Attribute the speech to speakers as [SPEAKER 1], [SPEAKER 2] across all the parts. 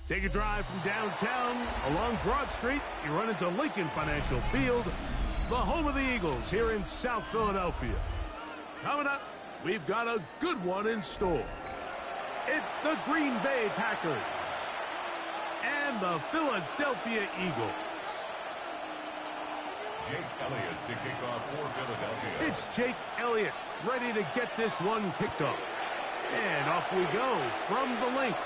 [SPEAKER 1] Take a drive from downtown along Broad Street. You run into Lincoln Financial Field, the home of the Eagles here in South Philadelphia. Coming up, we've got a good one in store. It's the Green Bay Packers and the Philadelphia Eagles.
[SPEAKER 2] Jake Elliott to kick off for Philadelphia.
[SPEAKER 1] It's Jake Elliott ready to get this one kicked off. And off we go from the link.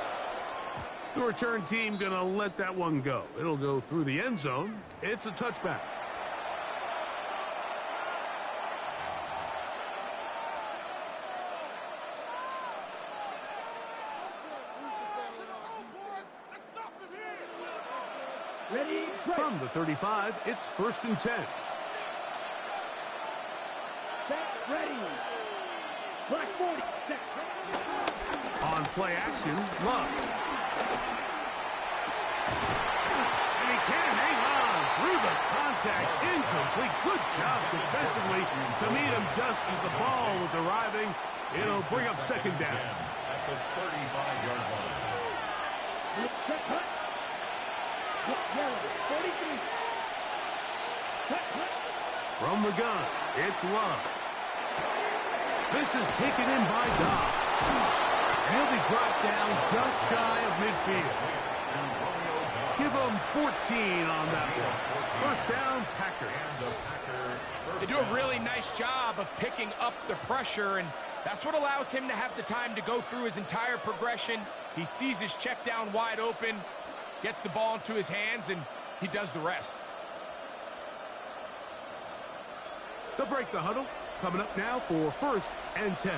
[SPEAKER 1] The return team going to let that one go. It'll go through the end zone. It's a touchback.
[SPEAKER 3] Ready,
[SPEAKER 1] from the 35, it's 1st and 10.
[SPEAKER 3] Set, ready. Black 40. Set.
[SPEAKER 1] On play action, Love. And he can't hang on through the contact. Incomplete. Good job defensively to meet him just as the ball was arriving. It'll bring up 2nd down.
[SPEAKER 2] At the 35-yard line.
[SPEAKER 1] From the gun, it's Love. This is taken in by Dobbs. He'll be brought down just shy of midfield. Give him 14 on that one. 1st down, Packers.
[SPEAKER 4] They do a really nice job of picking up the pressure, and that's what allows him to have the time to go through his entire progression. He sees his check down wide open, gets the ball into his hands, and he does the rest.
[SPEAKER 1] They'll break the huddle. Coming up now for 1st and 10.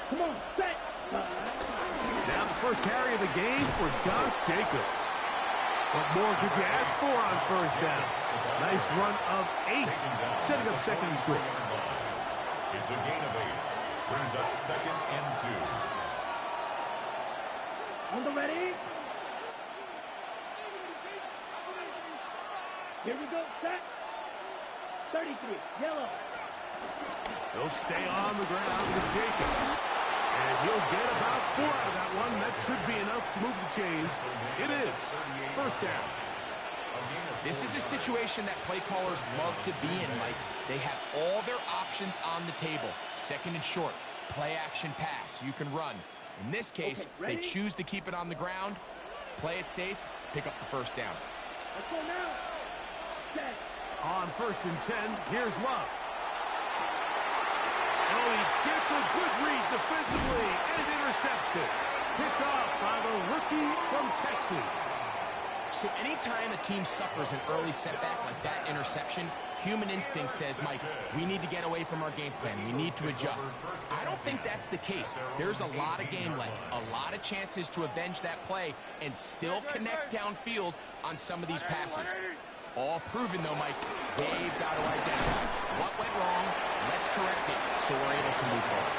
[SPEAKER 3] Come on, set.
[SPEAKER 1] Now the first carry of the game for Josh Jacobs. What more could you ask for on 1st down? Nice run of 8, setting up 2nd and short.
[SPEAKER 2] It's a gain of 8. Brings up 2nd and 2.
[SPEAKER 3] On the ready. Here we go, set. 33, yellow.
[SPEAKER 1] He'll stay on the ground with Jacobs. And he'll get about 4 out of that one. That should be enough to move the chains. It is 1st down.
[SPEAKER 4] This is a situation that play callers love to be in, Mike. They have all their options on the table. 2nd and short, play action pass. You can run. In this case, they choose to keep it on the ground, play it safe, pick up the 1st down.
[SPEAKER 3] Let's go now. Set.
[SPEAKER 1] On 1st and 10, here's Love. Oh, he gets a good read defensively and intercepts it. Picked off by the rookie from Texas.
[SPEAKER 4] So anytime a team suffers an early setback like that interception, human instinct says, Mike, we need to get away from our game plan. We need to adjust. I don't think that's the case. There's a lot of game left, a lot of chances to avenge that play and still connect downfield on some of these passes. All proven, though, Mike, they've got to identify what went wrong. Let's correct it so we're able to move forward.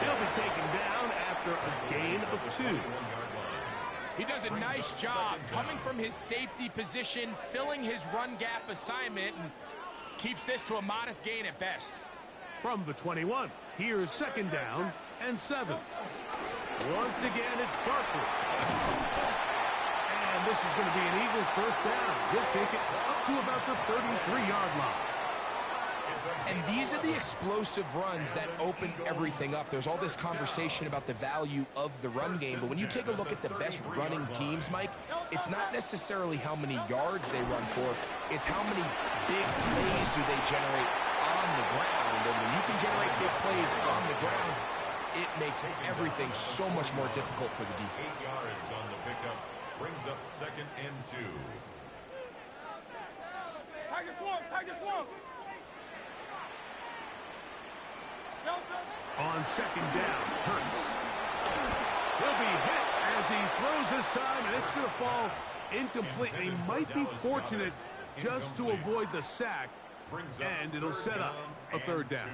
[SPEAKER 1] He'll be taken down after a gain of 2.
[SPEAKER 4] He does a nice job coming from his safety position, filling his run gap assignment, and keeps this to a modest gain at best.
[SPEAKER 1] From the 21, here's 2nd down and 7. Once again, it's Barkley. And this is going to be an Eagles 1st down. He'll take it up to about the 33-yard line.
[SPEAKER 4] And these are the explosive runs that open everything up. There's all this conversation about the value of the run game, but when you take a look at the best running teams, Mike, it's not necessarily how many yards they run for, it's how many big plays do they generate on the ground. And when you can generate big plays on the ground, it makes everything so much more difficult for the defense.
[SPEAKER 2] 8 yards on the pickup, brings up 2nd and 2.
[SPEAKER 5] Tiger swung.
[SPEAKER 1] On 2nd down, Hurts. He'll be hit as he throws this time, and it's going to fall incomplete. He might be fortunate just to avoid the sack, and it'll set up a 3rd down.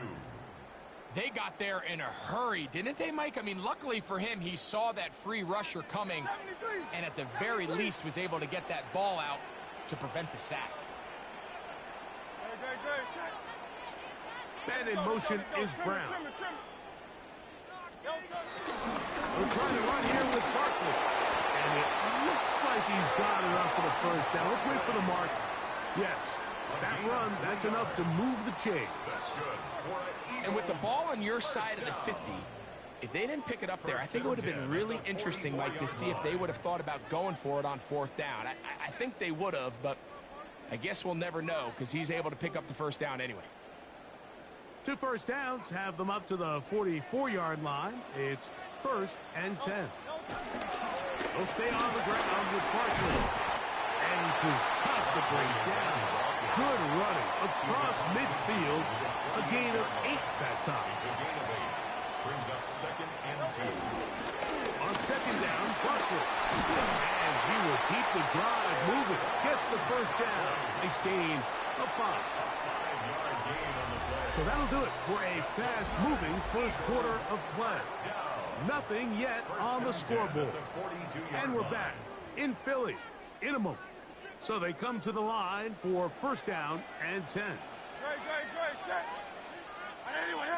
[SPEAKER 4] They got there in a hurry, didn't they, Mike? I mean, luckily for him, he saw that free rusher coming, and at the very least was able to get that ball out to prevent the sack.
[SPEAKER 1] Man in motion is Brown. We're trying to run here with Barkley. And it looks like he's got enough for the first down. Let's wait for the mark. Yes, that run, that's enough to move the chain.
[SPEAKER 4] And with the ball on your side of the 50, if they didn't pick it up there, I think it would have been really interesting, Mike, to see if they would have thought about going for it on fourth down. I think they would have, but I guess we'll never know because he's able to pick up the first down anyway.
[SPEAKER 1] 2 first downs have them up to the 44-yard line. It's 1st and 10. They'll stay on the ground with Barkley. And who's tough to bring down. Good running across midfield. A gain of 8 that time.
[SPEAKER 2] Brings up 2nd and 2.
[SPEAKER 1] On 2nd down, Barkley. And he will keep the drive moving. Gets the first down. Nice gain of 5.
[SPEAKER 2] 5-yard gain on the play.
[SPEAKER 1] So that'll do it for a fast-moving first quarter of play. Nothing yet on the scoreboard. And we're back in Philly in a moment. So they come to the line for 1st down and 10.
[SPEAKER 5] Great, set. Anyway,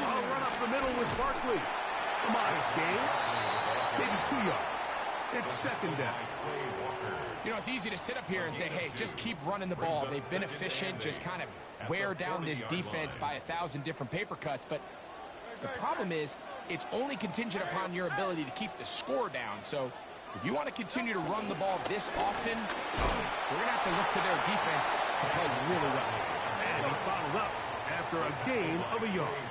[SPEAKER 1] I'll run up the middle with Barkley. A modest gain. Maybe 2 yards. It's 2nd down.
[SPEAKER 4] You know, it's easy to sit up here and say, hey, just keep running the ball. They've been efficient, just kind of wear down this defense by 1,000 different paper cuts. But the problem is it's only contingent upon your ability to keep the score down. So if you want to continue to run the ball this often, we're going to have to look to their defense to play really well.
[SPEAKER 1] And he's bottled up after a gain of a yard.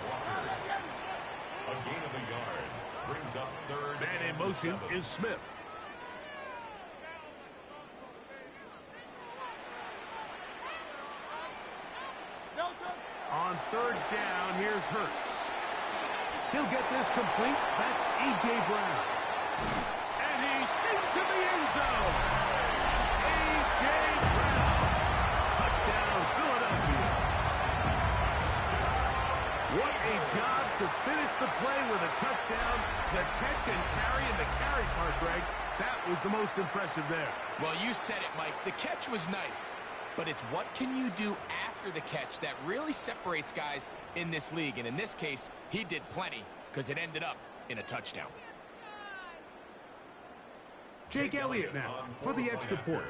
[SPEAKER 2] A gain of a yard brings up 3rd.
[SPEAKER 1] Man in motion is Smith. On 3rd down, here's Hurts. He'll get this complete. That's A.J. Brown. And he's into the end zone. A.J. Brown. Touchdown, Philadelphia. What a job to finish the play with a touchdown. The catch and carry, and the carry part, Greg, that was the most impressive there.
[SPEAKER 4] Well, you said it, Mike. The catch was nice. But it's what can you do after the catch that really separates guys in this league. And in this case, he did plenty because it ended up in a touchdown.
[SPEAKER 1] Jake Elliott now for the extra point.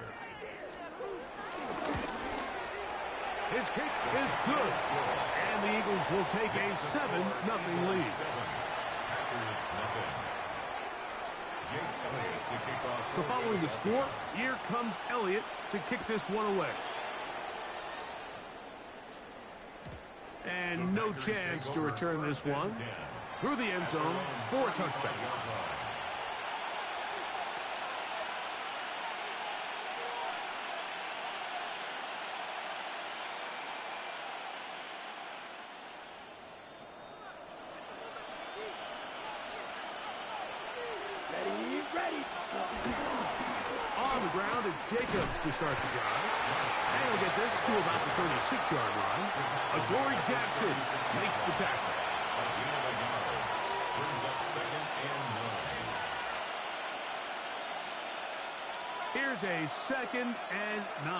[SPEAKER 1] His kick is good. And the Eagles will take a 7-0 lead. So following the score, here comes Elliott to kick this one away. And no chance to return this one. Through the end zone for a touchback.
[SPEAKER 3] Ready.
[SPEAKER 1] On the ground, it's Jacobs to start the drive. And he'll get this to about the 36-yard line. Adoree Jackson makes the tackle.
[SPEAKER 2] Brings up 2nd and 9.
[SPEAKER 1] Here's a 2nd and 9.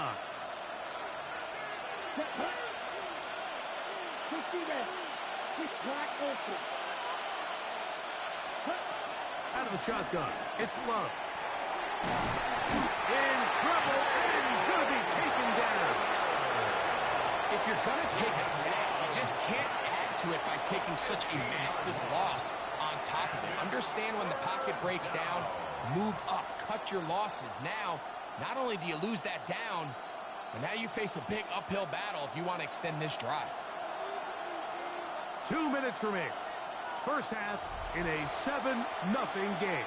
[SPEAKER 1] Out of the shotgun, it's Love. In trouble, and he's going to be taken down.
[SPEAKER 4] If you're going to take a sack, you just can't add to it by taking such a massive loss on top of it. Understand when the pocket breaks down, move up, cut your losses. Now, not only do you lose that down, but now you face a big uphill battle if you want to extend this drive.
[SPEAKER 1] 2 minutes remaining. First half in a 7-0 game.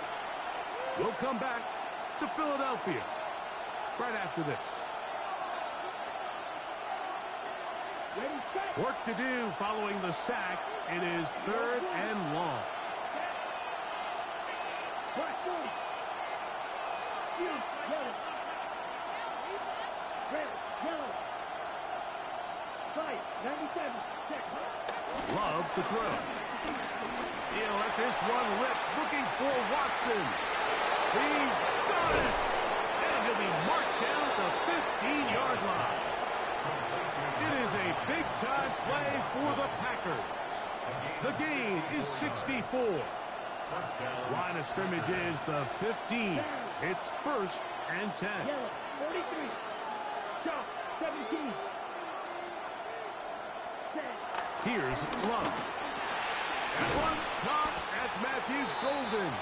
[SPEAKER 1] We'll come back to Philadelphia right after this. Work to do following the sack. It is 3rd and long. Love to throw. He'll let this one rip, looking for Watson. He's got it! And he'll be marked down at the 15-yard line. It is a big-time play for the Packers. The gain is 64. Line of scrimmage is the 15. It's 1st and 10.
[SPEAKER 3] Yellow, 43. Shot, 17.
[SPEAKER 1] Here's Love. That one caught. That's Matthew Golden.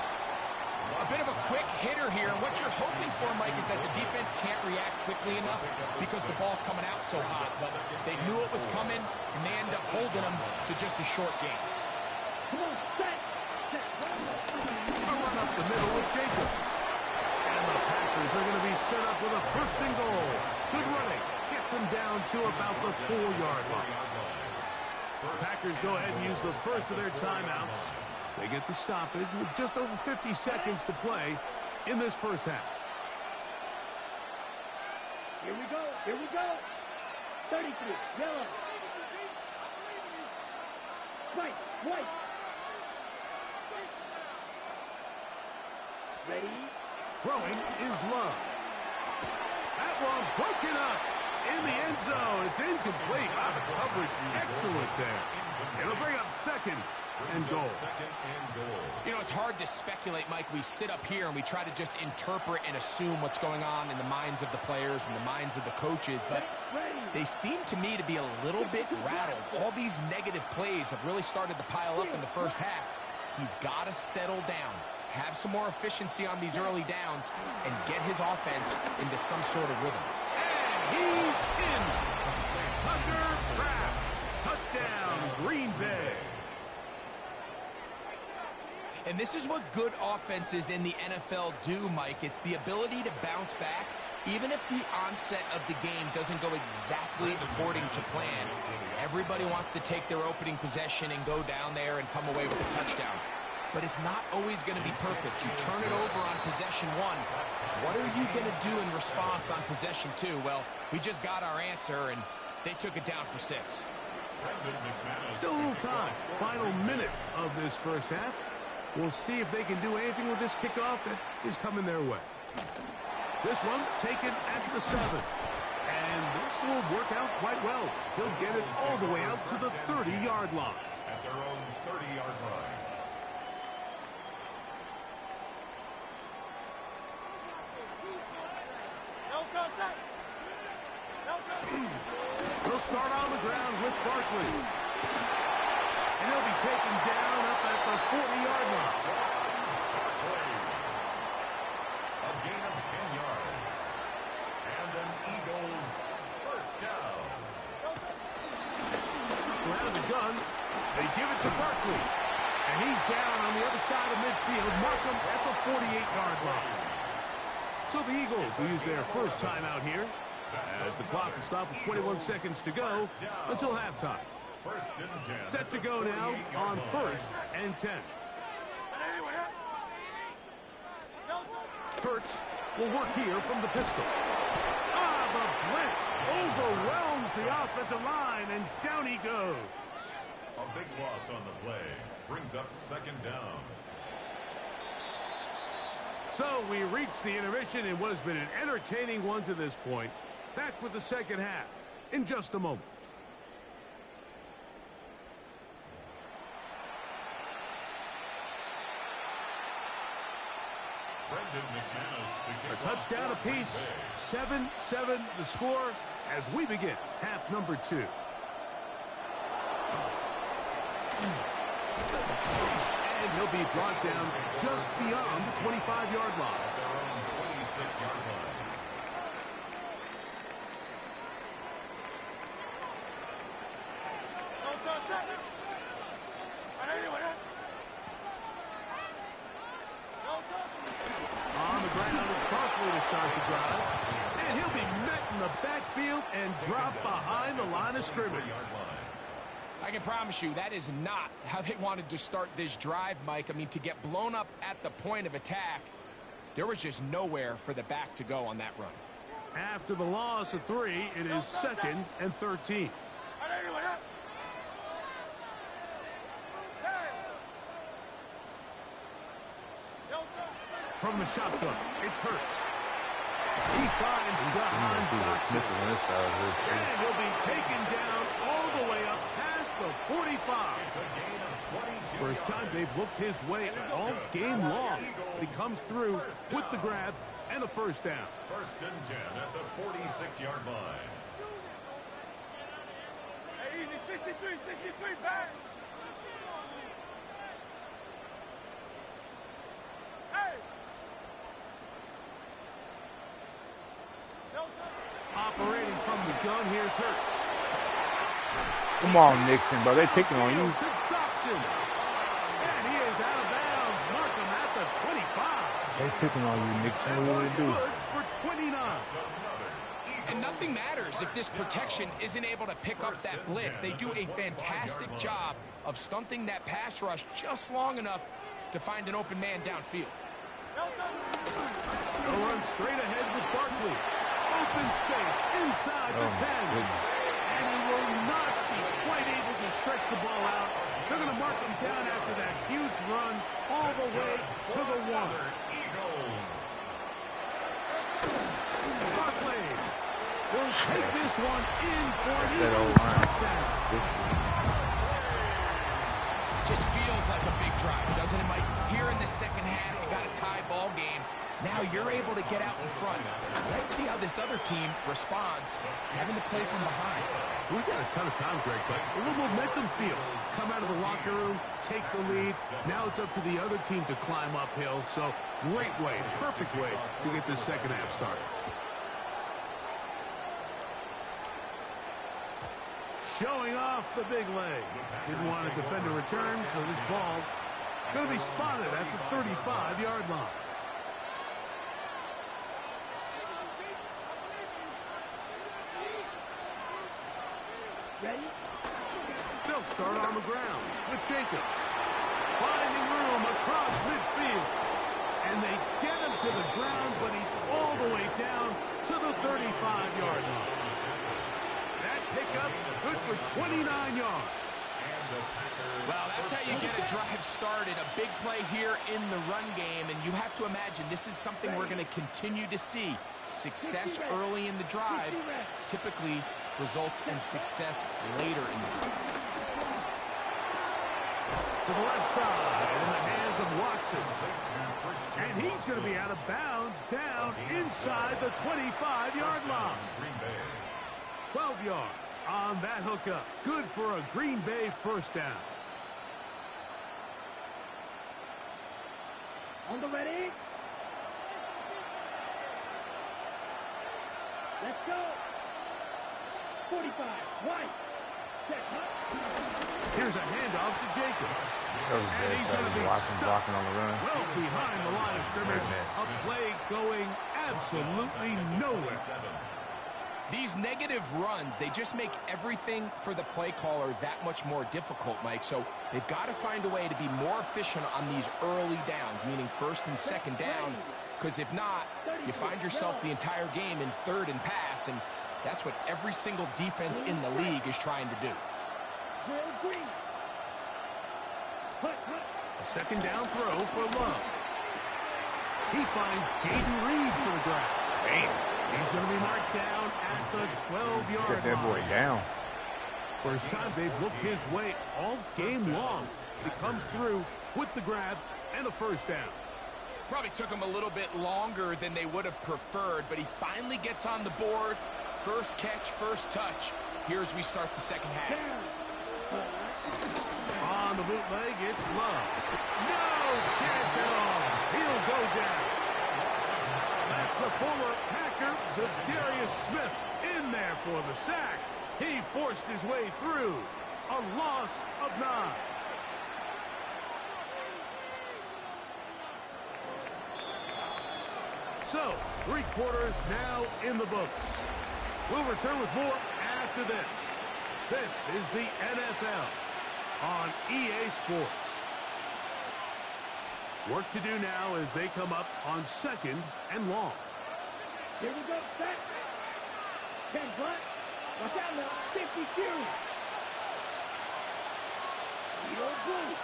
[SPEAKER 4] A bit of a quick hitter here. What you're hoping for, Mike, is that the defense can't react quickly enough because the ball's coming out so hot. But they knew it was coming, and they end up holding them to just a short game.
[SPEAKER 3] Come on, set.
[SPEAKER 1] A run up the middle with Jacobs. And the Packers are going to be set up with a 1st and goal. Good running. Gets them down to about the 4-yard line. Packers go ahead and use the first of their timeouts. They get the stoppage with just over 50 seconds to play in this first half.
[SPEAKER 3] Here we go. Here we go. 33. Yellow. White. White. Ready.
[SPEAKER 1] Throwing is Love. That one broken up in the end zone. It's incomplete. Wow, the coverage excellent there. It'll bring up 2nd and goal.
[SPEAKER 4] You know, it's hard to speculate, Mike. We sit up here and we try to just interpret and assume what's going on in the minds of the players and the minds of the coaches, but they seem to me to be a little bit rattled. All these negative plays have really started to pile up in the first half. He's got to settle down, have some more efficiency on these early downs, and get his offense into some sort of rhythm.
[SPEAKER 1] And he's in. Tucker Kraft. Touchdown, Green Bay.
[SPEAKER 4] And this is what good offenses in the NFL do, Mike. It's the ability to bounce back, even if the onset of the game doesn't go exactly according to plan. Everybody wants to take their opening possession and go down there and come away with a touchdown. But it's not always going to be perfect. You turn it over on possession 1. What are you going to do in response on possession 2? Well, we just got our answer, and they took it down for 6.
[SPEAKER 1] Still a little time. Final minute of this first half. We'll see if they can do anything with this kickoff that is coming their way. This one taken at the 7. And this will work out quite well. He'll get it all the way out to the 30-yard line.
[SPEAKER 2] At their own 30-yard line.
[SPEAKER 1] He'll start on the ground with Barkley. And he'll be taken down up at the 40-yard line.
[SPEAKER 2] A gain of 10 yards. And an Eagles 1st down.
[SPEAKER 1] Around the gun, they give it to Barkley. And he's down on the other side of midfield. Mark him at the 48-yard line. So the Eagles will use their first timeout here, as the clock will stop with 21 seconds to go until halftime. Set to go now on 1st and 10. Hurts will work here from the pistol. The blitz overwhelms the offensive line, and down he goes.
[SPEAKER 2] A big loss on the play. Brings up 2nd down.
[SPEAKER 1] So we reach the intermission in what has been an entertaining one to this point. Back with the second half in just a moment. A touchdown apiece, 7-7 the score as we begin half number 2. And he'll be brought down just beyond the 25-yard line.
[SPEAKER 2] At their own 26-yard line.
[SPEAKER 1] On the ground, it's Barkley to start the drive. And he'll be met in the backfield and dropped behind the line of scrimmage.
[SPEAKER 4] I can promise you that is not how they wanted to start this drive, Mike. I mean, to get blown up at the point of attack, there was just nowhere for the back to go on that run.
[SPEAKER 1] After the loss of 3, it is 2nd and 13. From the shotgun, it's Hurts. He finds DDONT. And he'll be taken down all the way up past the 45.
[SPEAKER 2] It's a gain of 22
[SPEAKER 1] First time they've looked his way all game long. But he comes through with the grab and a first down.
[SPEAKER 2] First and 10 at the 46-yard line.
[SPEAKER 5] Hey, easy, 63, back. Hey.
[SPEAKER 1] Operating from the gun, here's Hurts.
[SPEAKER 6] Come on, Nixon, bro. They picking on you.
[SPEAKER 1] To Dawson. And he is out of bounds. Mark him at the 25.
[SPEAKER 6] They picking on you, Nixon. What do they do?
[SPEAKER 1] Good for 29.
[SPEAKER 4] And nothing matters if this protection isn't able to pick up that blitz. They do a fantastic job of stunting that pass rush just long enough to find an open man downfield.
[SPEAKER 1] They'll run straight ahead with Barkley. Open space inside the 10. And he will not be quite able to stretch the ball out. They're going to mark him down after that huge run all the way to the 1.
[SPEAKER 2] Eagles.
[SPEAKER 1] Barkley will take this one in for an Eagles touchdown.
[SPEAKER 4] Just feels like a big drive, doesn't it, Mike? Here in the second half, you got a tie ball game. Now you're able to get out in front. Let's see how this other team responds, having to play from behind.
[SPEAKER 1] We've got a ton of time, Greg, but a little momentum feel. Come out of the locker room, take the lead. Now it's up to the other team to climb uphill. So great way, perfect way to get this second half started. Showing off the big leg. Didn't want to defend a return, so this ball going to be spotted at the 35-yard line.
[SPEAKER 3] Ready?
[SPEAKER 1] They'll start on the ground with Jacobs. Finding room across midfield. And they get him to the ground, but he's all the way down to the 35-yard line. That pickup good for 29 yards.
[SPEAKER 4] Well, that's how you get a drive started. A big play here in the run game, and you have to imagine this is something we're going to continue to see. Success early in the drive typically results in success later in the drive.
[SPEAKER 1] To the left side, in the hands of Watson. And he's going to be out of bounds down inside the 25-yard line. 12 yards on that hookup. Good for a Green Bay first down.
[SPEAKER 3] On the ready? Let's go. 45. White. Set.
[SPEAKER 1] Here's a handoff to Jacobs. And he's going to be stuck
[SPEAKER 6] blocking on the run.
[SPEAKER 1] well behind the line of scrimmage. A play going absolutely nowhere.
[SPEAKER 4] These negative runs, they just make everything for the play caller that much more difficult, Mike. So they've got to find a way to be more efficient on these early downs, meaning first and second down, because if not, you find yourself the entire game in third and pass, and that's what every single defense in the league is trying to do.
[SPEAKER 1] A second down throw for Love. He finds Jaden Reed for the grab.
[SPEAKER 6] Damn.
[SPEAKER 1] He's going to be marked down at the 12-yard line.
[SPEAKER 6] Get that boy down.
[SPEAKER 1] First time they've looked his way all game long. He comes through with the grab and a first down.
[SPEAKER 4] Probably took him a little bit longer than they would have preferred, but he finally gets on the board. First catch, first touch. Here as we start the second half.
[SPEAKER 1] On the bootleg, it's Love. No chance at all. He'll go down. That's the former Packer, Darius Smith, in there for the sack. He forced his way through. A loss of 9. So, 3 quarters now in the books. We'll return with more after this. This is the NFL on EA Sports. Work to do now as they come up on 2nd and long.
[SPEAKER 3] Here we go, set. 10 front. Watch out now. 52. Zero blue.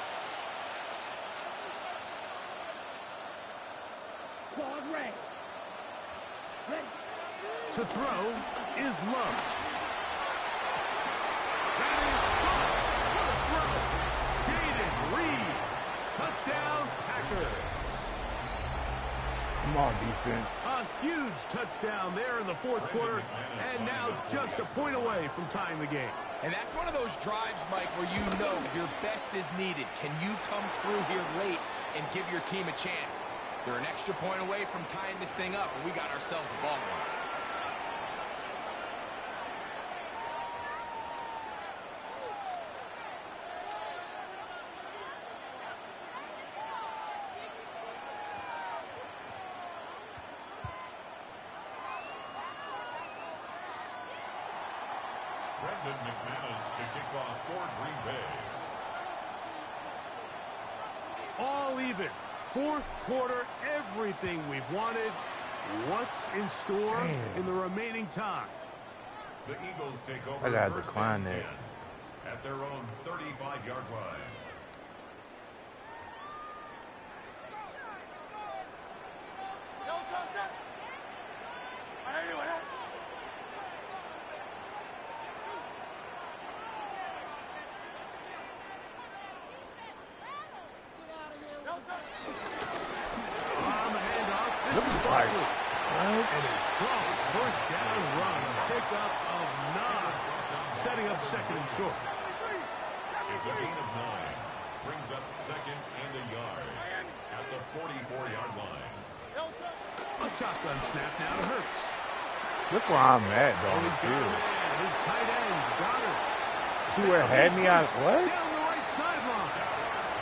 [SPEAKER 3] Claude Ray.
[SPEAKER 1] To throw is Love. That is caught. What a throw. Jaden Reed. Touchdown, Packers.
[SPEAKER 6] Come on, defense.
[SPEAKER 1] A huge touchdown there in the fourth quarter, and now just a point away from tying the game.
[SPEAKER 4] And that's one of those drives, Mike, where you know your best is needed. Can you come through here late and give your team a chance? They're an extra point away from tying this thing up, and we got ourselves a ball game.
[SPEAKER 2] To kick off for Green Bay.
[SPEAKER 1] All even. Fourth quarter, everything we've wanted. What's in store in the remaining time?
[SPEAKER 2] The Eagles take over.
[SPEAKER 6] I gotta
[SPEAKER 2] first
[SPEAKER 6] decline
[SPEAKER 2] and
[SPEAKER 6] that.
[SPEAKER 2] 10 at their own 35-yard line.
[SPEAKER 1] First down run, a pickup of 9, setting up second and short.
[SPEAKER 2] It's a gain of 9. Brings up second and a yard at the 44-yard line.
[SPEAKER 1] A shotgun snap now to Hurts.
[SPEAKER 6] Look where I'm at, though.
[SPEAKER 1] He's got a man. His tight end, Goddard.
[SPEAKER 6] See where it had me on what?
[SPEAKER 1] Down the right sideline.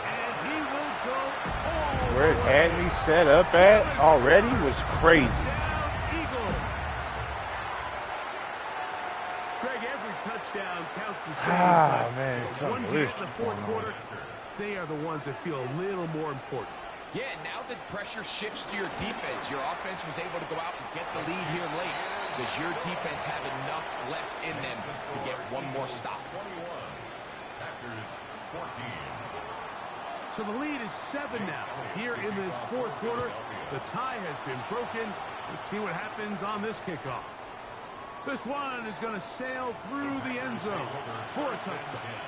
[SPEAKER 1] And he will go all
[SPEAKER 6] Where it had me set up at already was crazy.
[SPEAKER 1] Touchdown counts the same.
[SPEAKER 6] Man,
[SPEAKER 1] the ones you get in the fourth quarter, they are the ones that feel a little more important.
[SPEAKER 4] Yeah, now the pressure shifts to your defense. Your offense was able to go out and get the lead here late. Does your defense have enough left in them to get one more stop?
[SPEAKER 2] 21. Packers 14.
[SPEAKER 1] So the lead is 7 now. Here in this fourth quarter, the tie has been broken. Let's see what happens on this kickoff. This one is going to sail through the end zone for a touchdown.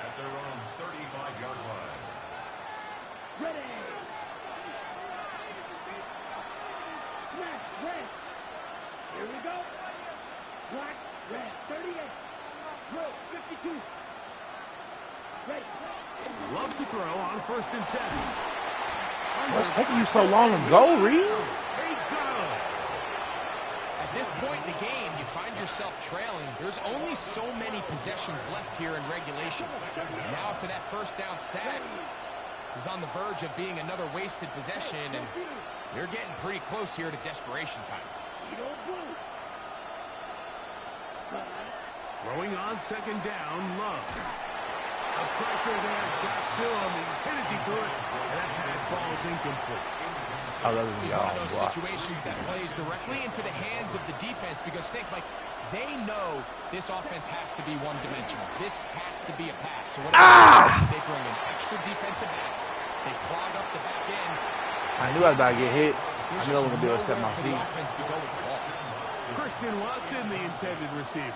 [SPEAKER 2] At their own 35-yard line.
[SPEAKER 3] Ready. Black, red. Here we go. Black, red. 38. Throw, 52. Ready.
[SPEAKER 1] Love to throw on first and 10.
[SPEAKER 6] What's taking you so long to go, Reed?
[SPEAKER 4] At this point in the game, you find yourself trailing. There's only so many possessions left here in regulation. And now after that first down sack, this is on the verge of being another wasted possession, and you're getting pretty close here to desperation time.
[SPEAKER 1] Throwing on second down, Love. A pressure there got to him. He's hit as he threw it, and that pass ball is incomplete.
[SPEAKER 4] This is one of those situations that plays directly into the hands of the defense because think, like, they know this offense has to be one-dimensional. This has to be a pass. So what they bring in extra defensive backs. They clog up the back end.
[SPEAKER 6] I knew I was about to get hit. I knew I was going to be able to set my feet.
[SPEAKER 1] Christian Watson, the intended receiver.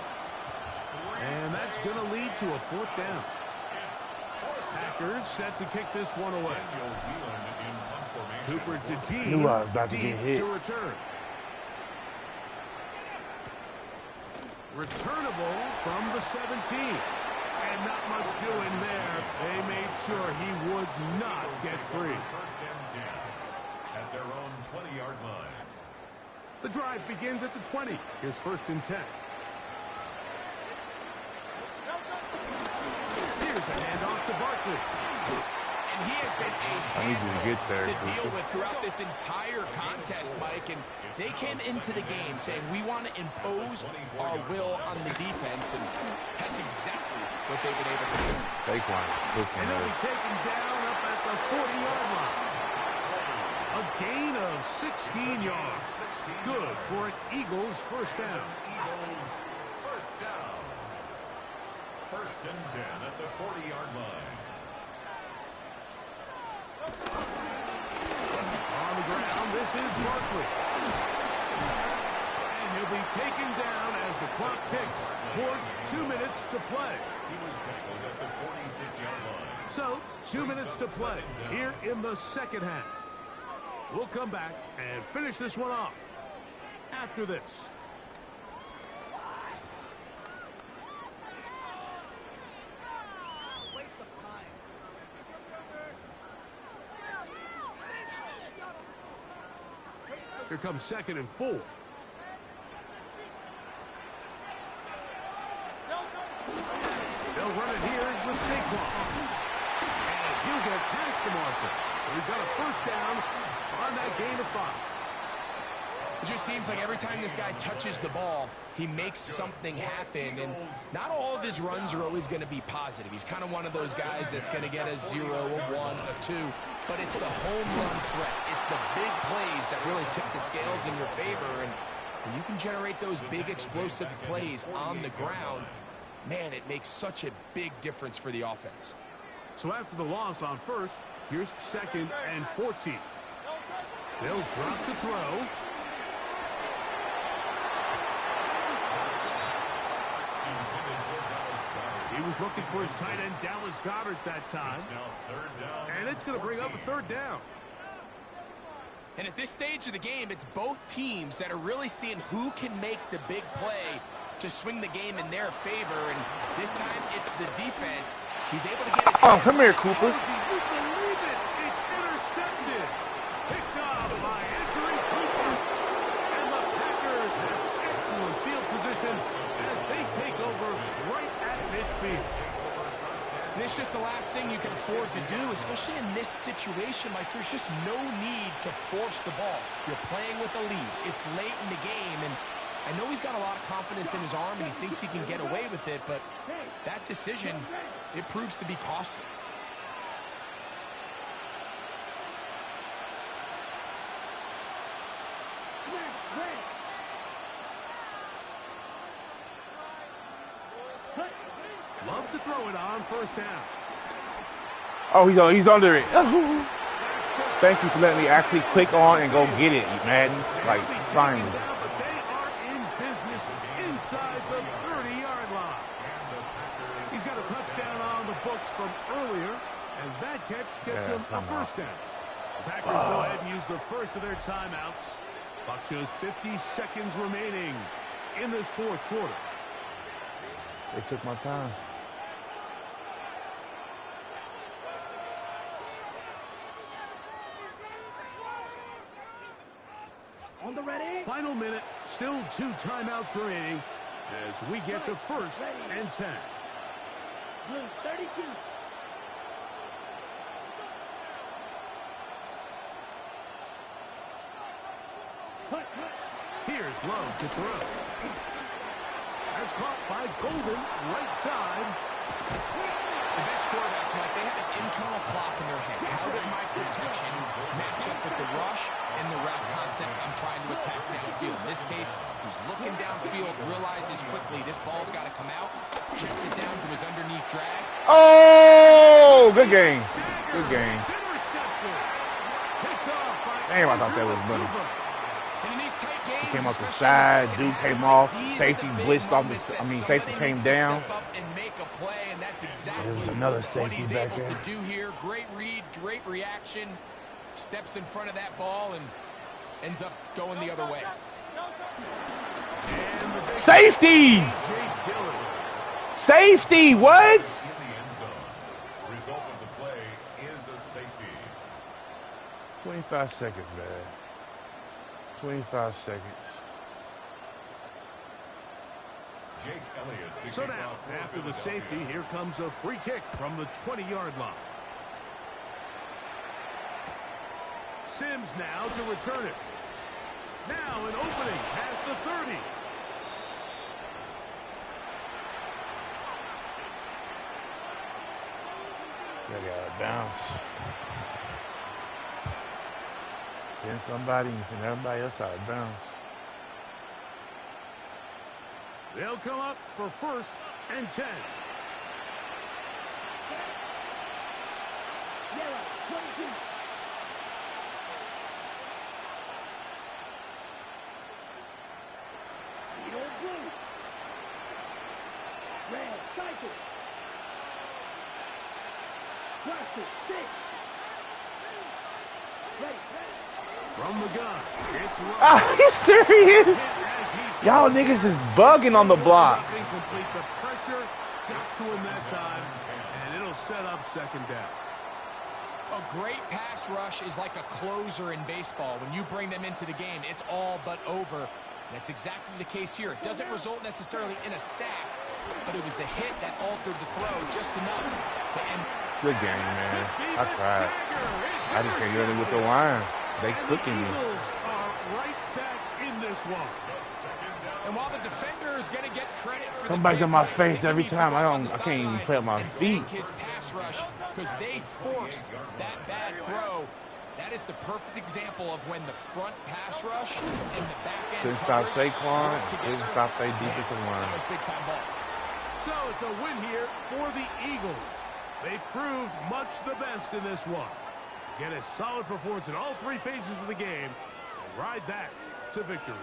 [SPEAKER 1] And that's going to lead to a fourth down. Packers set to kick this one away. Cooper to Dean.
[SPEAKER 6] Knew I was about to get hit.
[SPEAKER 1] To return. Returnable from the 17. And not much doing there. They made sure he would not get free.
[SPEAKER 2] First and 10 at their own 20-yard line.
[SPEAKER 1] The drive begins at the 20. Here's first and 10. Here's a handoff to Barkley.
[SPEAKER 4] And he has been a handful to deal with throughout this entire contest, Mike. And they came into the game saying, we want to impose our will on the defense. And that's exactly what they've been able to do.
[SPEAKER 1] And they'll be taken down up at the 40-yard line. A gain of 16 yards. Good for an Eagles first down.
[SPEAKER 2] Eagles first down. First and 10 at the 40-yard line.
[SPEAKER 1] On the ground, this is Barkley. he'll be taken down as the clock ticks towards 2 minutes to play.
[SPEAKER 2] He was tackled at the 46-yard line.
[SPEAKER 1] So, 2 minutes to play here in the second half. We'll come back and finish this one off after this. Here comes 2nd and 4. They'll run it here with Saquon. And he'll get past the marker. So he's got a first down on that gain of 5.
[SPEAKER 4] It just seems like every time this guy touches the ball, he makes something happen. And not all of his runs are always going to be positive. He's kind of one of those guys that's going to get a 0, a 1, a 2. But it's the home run threat. It's the big plays that really tip the scales in your favor. And when you can generate those big explosive plays on the ground, man, it makes such a big difference for the offense.
[SPEAKER 1] So after the loss on first, here's 2nd and 14. They'll drop to throw. He was looking for his tight end, Dallas Goedert, that time. And it's going to bring up a 3rd down.
[SPEAKER 4] And at this stage of the game, it's both teams that are really seeing who can make the big play to swing the game in their favor. And this time, it's the defense. He's able to get his hands.
[SPEAKER 6] Oh, come here, Cooper.
[SPEAKER 1] Oh, can you believe it? It's intercepted. Picked off by Anthony Cooper. And the Packers have excellent field position as they take over right at midfield.
[SPEAKER 4] And it's just the last thing you can afford to do, especially in this situation. Like, there's just no need to force the ball. You're playing with a lead. It's late in the game, and I know he's got a lot of confidence in his arm, and he thinks he can get away with it, but that decision, it proves to be costly.
[SPEAKER 1] Love to throw it on 1st down.
[SPEAKER 6] Oh, he's under it. Thank you for letting me actually click on and go get it, Madden. Like, finally.
[SPEAKER 1] But they are in business inside the 30-yard line. He's got a touchdown on the books from earlier, and that catch gets him a 1st down. The Packers go ahead and use the first of their timeouts. Clock shows 50 seconds remaining in this 4th quarter.
[SPEAKER 6] They took my time.
[SPEAKER 3] On the ready.
[SPEAKER 1] Final minute, still 2 timeouts remaining as we get to 1st and 10.
[SPEAKER 3] Blue 32.
[SPEAKER 1] Here's Love to throw. That's caught by Golden, right side.
[SPEAKER 4] The best quarterbacks, Mike, they have an internal clock in their head. How does my protection match up with the rush and the route concept I'm trying to attack downfield? In this case, he's looking downfield, realizes quickly this ball's got to come out, checks it down to his underneath drag.
[SPEAKER 6] Oh, good game. Good game. Damn, I thought that was money.
[SPEAKER 4] And in these tight games,
[SPEAKER 6] He came off the side, dude came off, safety blitzed off the, safety came down.
[SPEAKER 4] Step up and make a play, and that's exactly
[SPEAKER 6] There's another
[SPEAKER 4] what he's
[SPEAKER 6] safety back
[SPEAKER 4] able
[SPEAKER 6] there.
[SPEAKER 4] to do here. Great read, great reaction, steps in front of that ball and ends up going the other way.
[SPEAKER 6] Safety! Safety, what?
[SPEAKER 2] In the end zone. Result of the play is a safety.
[SPEAKER 6] 25 seconds, man. 25 seconds.
[SPEAKER 2] Jake Elliott. to
[SPEAKER 1] So
[SPEAKER 2] kick
[SPEAKER 1] now,
[SPEAKER 2] off for
[SPEAKER 1] after the
[SPEAKER 2] Philadelphia.
[SPEAKER 1] safety, here comes a free kick from the 20-yard line. Sims now to return it. Now an opening past the 30.
[SPEAKER 6] They gotta bounce. Send somebody and send everybody else out of bounds.
[SPEAKER 1] They'll come up for 1st and 10.
[SPEAKER 3] Yellow 22. Pressure. Pressure. Six. Ready.
[SPEAKER 1] From the gun, it's Rush.
[SPEAKER 6] Are you serious? Y'all niggas is bugging on the blocks.
[SPEAKER 1] Incomplete. The pressure got to him that time, and it'll set up second down.
[SPEAKER 4] A great pass rush is like a closer in baseball. When you bring them into the game, it's all but over. That's exactly the case here. It doesn't result necessarily in a sack, but it was the hit that altered the throw just enough to end.
[SPEAKER 6] Good game, man. I tried. I just can't get it with the line. They cooking me.
[SPEAKER 1] The Eagles are right back in this one.
[SPEAKER 4] And while the defender is going to get credit for
[SPEAKER 6] Somebody's
[SPEAKER 4] the
[SPEAKER 6] in my face every time. I can't even play on my feet.
[SPEAKER 4] His pass rush because they forced that bad throw. That is the perfect example of when the front pass rush and the back end
[SPEAKER 6] Couldn't stop
[SPEAKER 4] coverage
[SPEAKER 6] Saquon.
[SPEAKER 4] work together.
[SPEAKER 6] Couldn't stop their defensive line.
[SPEAKER 4] That was big time ball.
[SPEAKER 1] So it's a win here for the Eagles. They proved much the best in this one. Get a solid performance in all three phases of the game and ride that to victory.